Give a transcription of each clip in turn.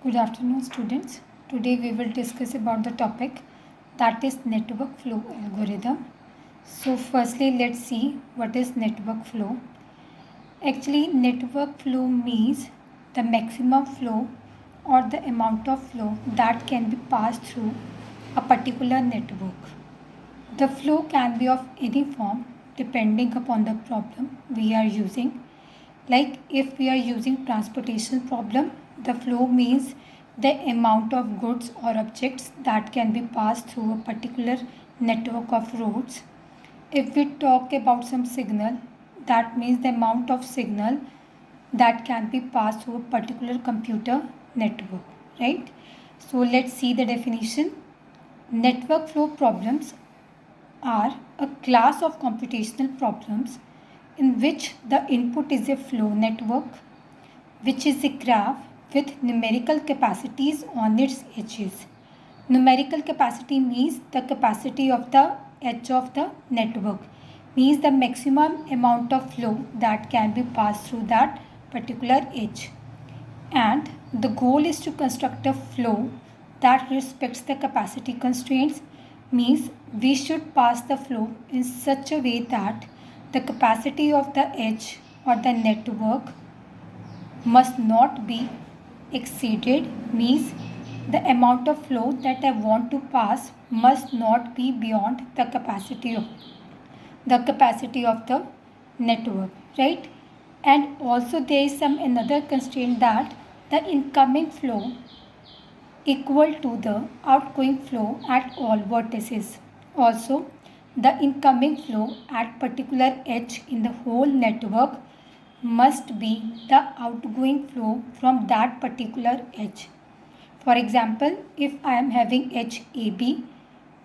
Good afternoon, students. Today we will discuss about the topic that is network flow algorithm. So firstly, let's see what is network flow. Actually, network flow means the maximum flow or the amount of flow that can be passed through a particular network. The flow can be of any form depending upon the problem we are using. Like if we are using transportation problem, the flow means the amount of goods or objects that can be passed through a particular network of roads. If we talk about some signal, that means the amount of signal that can be passed through a particular computer network, right? So let's see the definition. Network flow problems are a class of computational problems in which the input is a flow network, which is a graph with numerical capacities on its edges. Numerical capacity means the capacity of the edge of the network, means the maximum amount of flow that can be passed through that particular edge. And the goal is to construct a flow that respects the capacity constraints, means we should pass the flow in such a way that the capacity of the edge or the network must not be exceeded, means the amount of flow that I want to pass must not be beyond the capacity of the network, right? And also there is some another constraint that the incoming flow equal to the outgoing flow at all vertices. Also, the incoming flow at particular edge in the whole network must be the outgoing flow from that particular edge. For example, if I am having edge AB,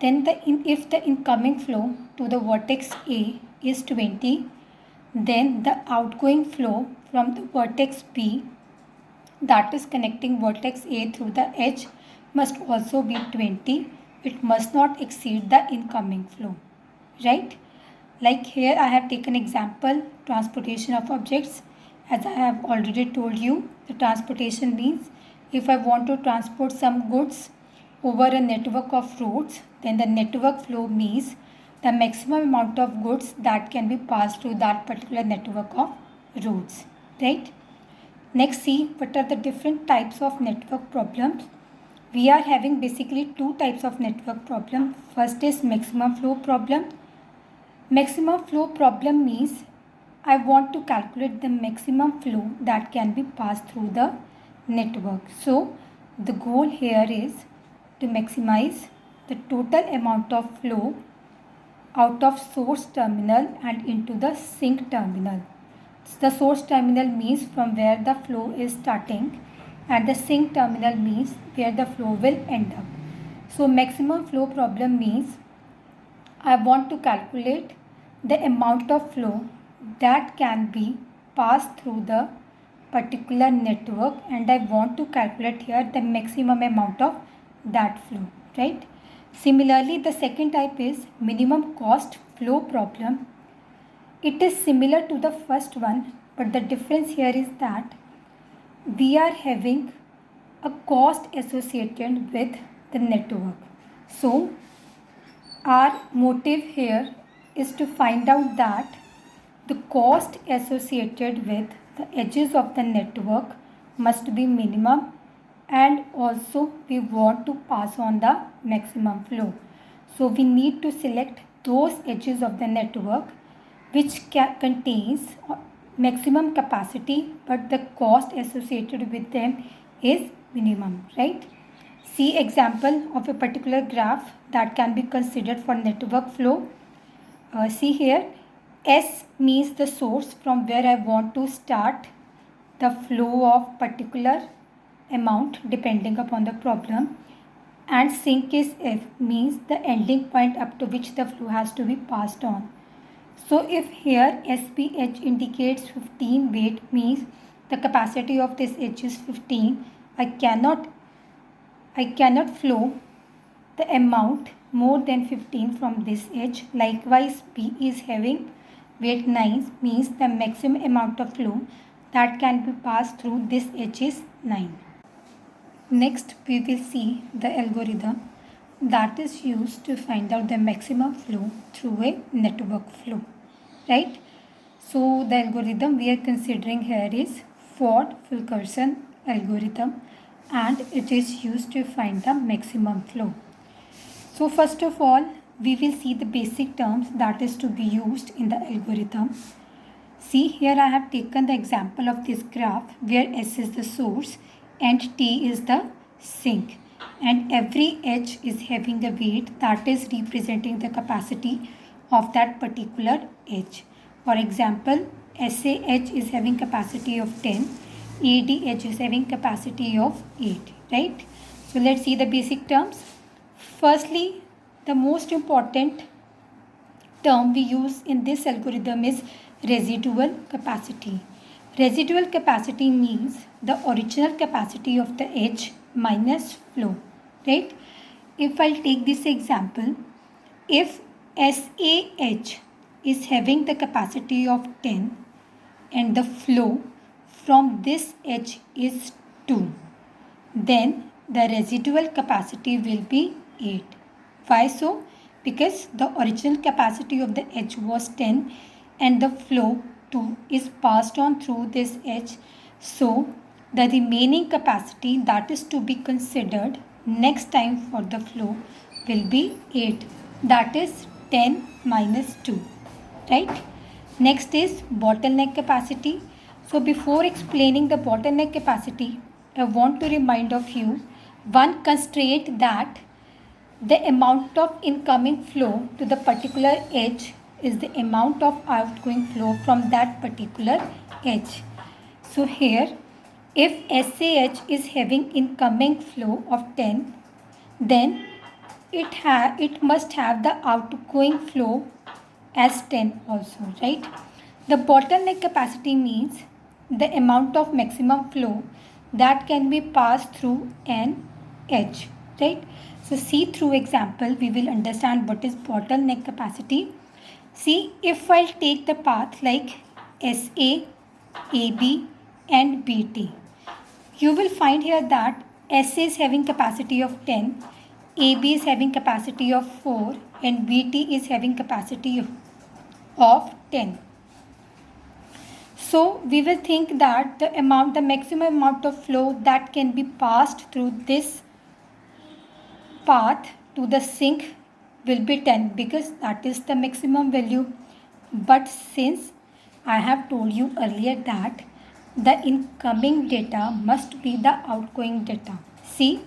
then if the incoming flow to the vertex A is 20, then the outgoing flow from the vertex B, that is connecting vertex A through the edge, must also be 20. It must not exceed the incoming flow, right? Like here I have taken example transportation of objects. As I have already told you, the transportation means if I want to transport some goods over a network of roads, then the network flow means the maximum amount of goods that can be passed through that particular network of roads, right? Next, see what are the different types of network problems. We are having basically two types of network problem. First is maximum flow problem. Maximum flow problem means I want to calculate the maximum flow that can be passed through the network. So the goal here is to maximize the total amount of flow out of source terminal and into the sink terminal. The source terminal means from where the flow is starting and the sink terminal means where the flow will end up. So maximum flow problem means I want to calculate the amount of flow that can be passed through the particular network, and I want to calculate here the maximum amount of that flow, right? Similarly, the second type is minimum cost flow problem. It is similar to the first one, but the difference here is that we are having a cost associated with the network. So our motive here is to find out that the cost associated with the edges of the network must be minimum, and also we want to pass on the maximum flow. So we need to select those edges of the network which contains maximum capacity but the cost associated with them is minimum, right? See example of a particular graph that can be considered for network flow. See here, S means the source from where I want to start the flow of particular amount depending upon the problem, and sink is F, means the ending point up to which the flow has to be passed on. So if here SB edge indicates 15 weight, means the capacity of this edge is 15, I cannot flow the amount more than 15 from this edge. Likewise, B is having weight 9, means the maximum amount of flow that can be passed through this edge is 9. Next, we will see the algorithm that is used to find out the maximum flow through a network flow, right? So the algorithm we are considering here is Ford-Fulkerson algorithm, and it is used to find the maximum flow. So first of all, we will see the basic terms that is to be used in the algorithm. See, here I have taken the example of this graph where S is the source and T is the sink, and every edge is having a weight that is representing the capacity of that particular edge. For example, SA edge is having capacity of 10, AD edge is having capacity of 8, right? So let's see the basic terms. Firstly, the most important term we use in this algorithm is residual capacity. Residual capacity means the original capacity of the edge minus flow, right? If I'll take this example, if SAH is having the capacity of 10 and the flow from this edge is 2, then the residual capacity will be 8. Why so? Because the original capacity of the edge was 10 and the flow 2 is passed on through this edge. So the remaining capacity that is to be considered next time for the flow will be 8. That is 10 minus 2, right? Next is bottleneck capacity. So before explaining the bottleneck capacity, I want to remind of you one constraint that the amount of incoming flow to the particular edge is the amount of outgoing flow from that particular edge. So here, if SAH is having incoming flow of 10, then it must have the outgoing flow as 10 also, right? The bottleneck capacity means the amount of maximum flow that can be passed through an edge, right? So see through example we will understand what is bottleneck capacity. See, if I'll take the path like SA, AB and BT, you will find here that SA is having capacity of 10, AB is having capacity of 4 and BT is having capacity of 10. So we will think that the maximum amount of flow that can be passed through this path to the sink will be 10 because that is the maximum value. But since I have told you earlier that the incoming data must be the outgoing data. See,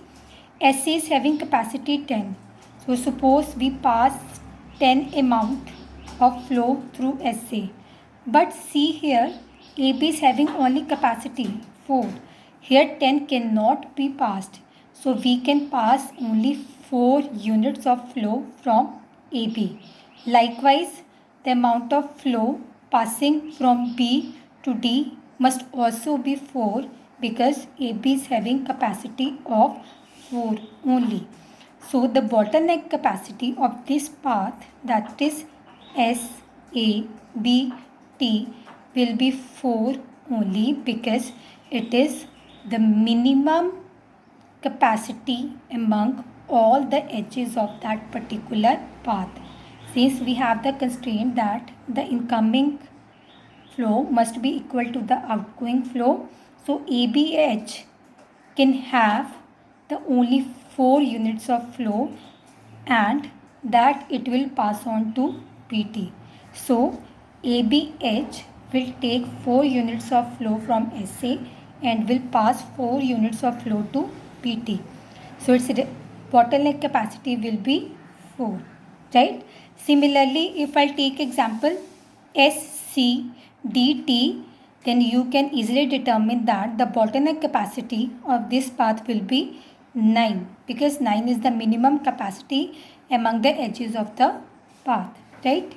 SA is having capacity 10. So suppose we pass 10 amount of flow through SA. But see here, AB is having only capacity 4. Here 10 cannot be passed. So we can pass only 4 units of flow from AB. Likewise, the amount of flow passing from B to D must also be 4 because AB is having capacity of 4 only. So the bottleneck capacity of this path, that is S, A, B, T, will be 4 only because it is the minimum capacity among all the edges of that particular path. Since we have the constraint that the incoming flow must be equal to the outgoing flow, so ABH can have the only 4 units of flow and that it will pass on to PT. So ABH will take 4 units of flow from SA and will pass 4 units of flow to PT. So its bottleneck capacity will be 4, right? Similarly, if I take example SCDT, then you can easily determine that the bottleneck capacity of this path will be 9 because 9 is the minimum capacity among the edges of the path, right?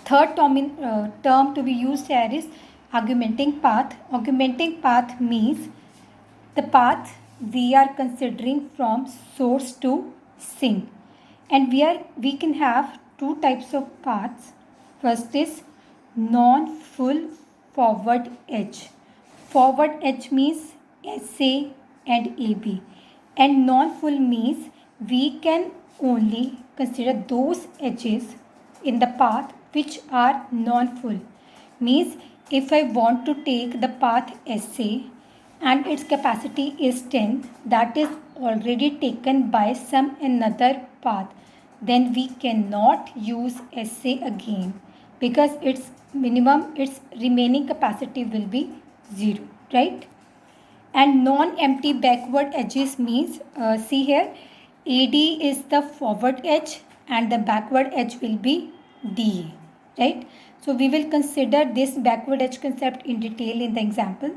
Third term to be used here is augmenting path. Augmenting path means the path we are considering from source to sink, and we can have two types of paths. First is non-full forward edge. Forward edge means SA, and AB. And non-full means we can only consider those edges in the path which are non-full. Means if I want to take the path SA and its capacity is 10, that is already taken by some another path, then we cannot use SA again, because its remaining capacity will be 0, right? And non-empty backward edges means, see here, AD is the forward edge and the backward edge will be DA, right? So we will consider this backward edge concept in detail in the example.